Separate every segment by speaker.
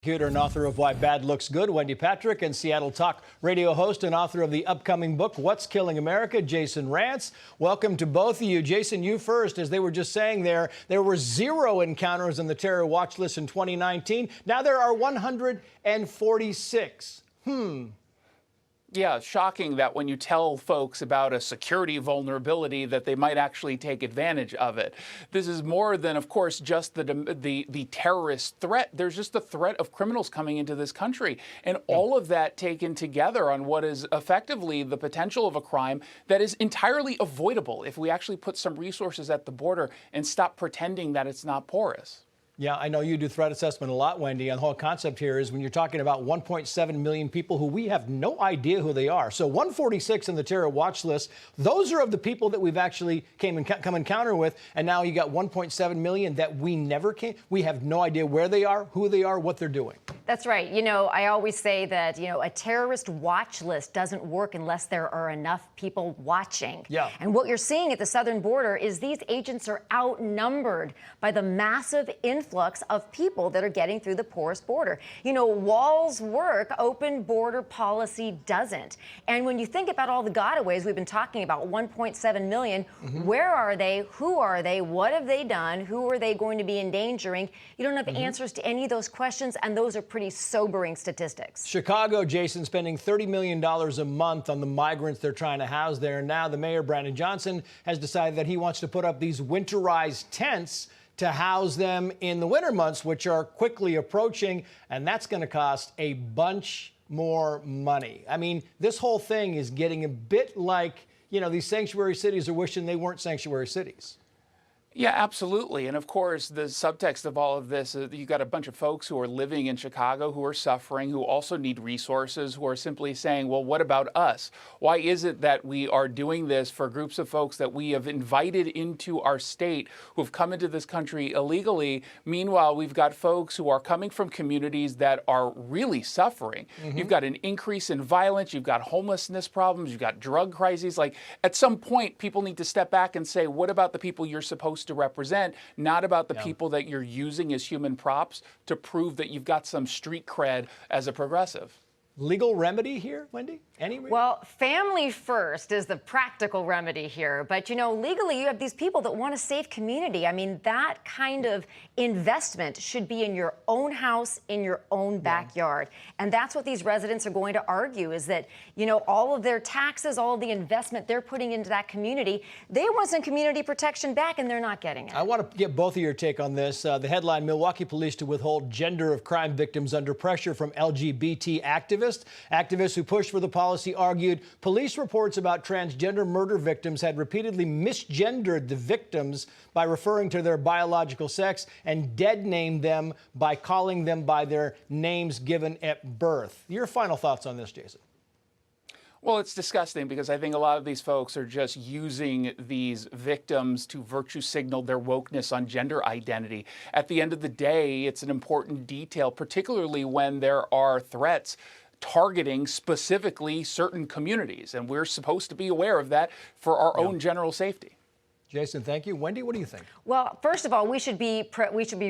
Speaker 1: And author of Why Bad Looks Good, Wendy Patrick, and Seattle Talk radio host and author of the upcoming book, What's Killing America, Jason Rantz. Welcome to both of you. Jason, you first. As they were just saying there were 0 encounters on the terror watch list in 2019. Now there are 146.
Speaker 2: Yeah, shocking that when you tell folks about a security vulnerability that they might actually take advantage of it. This is more than, of course, just the terrorist threat. There's just the threat of criminals coming into this country. And all of that taken together on what is effectively the potential of a crime that is entirely avoidable if we actually put some resources at the border and stop pretending that it's not porous.
Speaker 1: Yeah, I know you do threat assessment a lot, Wendy, and the whole concept here is when you're talking about 1.7 million people who we have no idea who they are. So 146 on the terror watch list, those are of the people that we've actually come encounter with, and now you got 1.7 million that we have no idea where they are, who they are, what they're doing.
Speaker 3: That's right. You know, I always say that, a terrorist watch list doesn't work unless there are enough people watching.
Speaker 1: Yeah.
Speaker 3: And what you're seeing at the southern border is these agents are outnumbered by the massive influx of people that are getting through the porous border. Walls work, open border policy doesn't. And when you think about all the gotaways we've been talking about, 1.7 million, where are they? Who are they? What have they done? Who are they going to be endangering? You don't have answers to any of those questions, and those are pretty sobering statistics.
Speaker 1: Chicago, Jason, spending $30 million a month on the migrants they're trying to house there. Now the mayor, Brandon Johnson, has decided that he wants to put up these winterized tents to house them in the winter months, which are quickly approaching, and that's going to cost a bunch more money. I mean, this whole thing is getting a bit like, these sanctuary cities are wishing they weren't sanctuary cities.
Speaker 2: Yeah, absolutely. And of course, the subtext of all of this, you've got a bunch of folks who are living in Chicago who are suffering, who also need resources, who are simply saying, well, what about us? Why is it that we are doing this for groups of folks that we have invited into our state who have come into this country illegally? Meanwhile, we've got folks who are coming from communities that are really suffering. You've got an increase in violence. You've got homelessness problems. You've got drug crises. Like, at some point, people need to step back and say, what about the people you're supposed to represent, not about the people that you're using as human props to prove that you've got some street cred as a progressive.
Speaker 1: Legal remedy here, Wendy?
Speaker 3: Well, family first is the practical remedy here. But, legally, you have these people that want a safe community. I mean, that kind of investment should be in your own house, in your own backyard. And that's what these residents are going to argue is that, all of their taxes, all of the investment they're putting into that community, they want some community protection back, and they're not getting it.
Speaker 1: I want to get both of your take on this. The headline, Milwaukee police to withhold gender of crime victims under pressure from LGBT activists. Activists who pushed for the policy argued police reports about transgender murder victims had repeatedly misgendered the victims by referring to their biological sex and dead-named them by calling them by their names given at birth. Your final thoughts on this, Jason?
Speaker 2: Well, it's disgusting because I think a lot of these folks are just using these victims to virtue signal their wokeness on gender identity. At the end of the day, it's an important detail, particularly when there are threats targeting specifically certain communities. And we're supposed to be aware of that for our own general safety.
Speaker 1: Jason, thank you. Wendy, what do you think?
Speaker 3: Well, first of all, we should be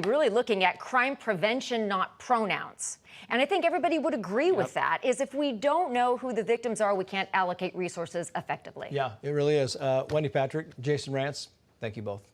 Speaker 3: really looking at crime prevention, not pronouns. And I think everybody would agree with that, is if we don't know who the victims are, we can't allocate resources effectively.
Speaker 1: Yeah, it really is. Wendy Patrick, Jason Rantz, thank you both.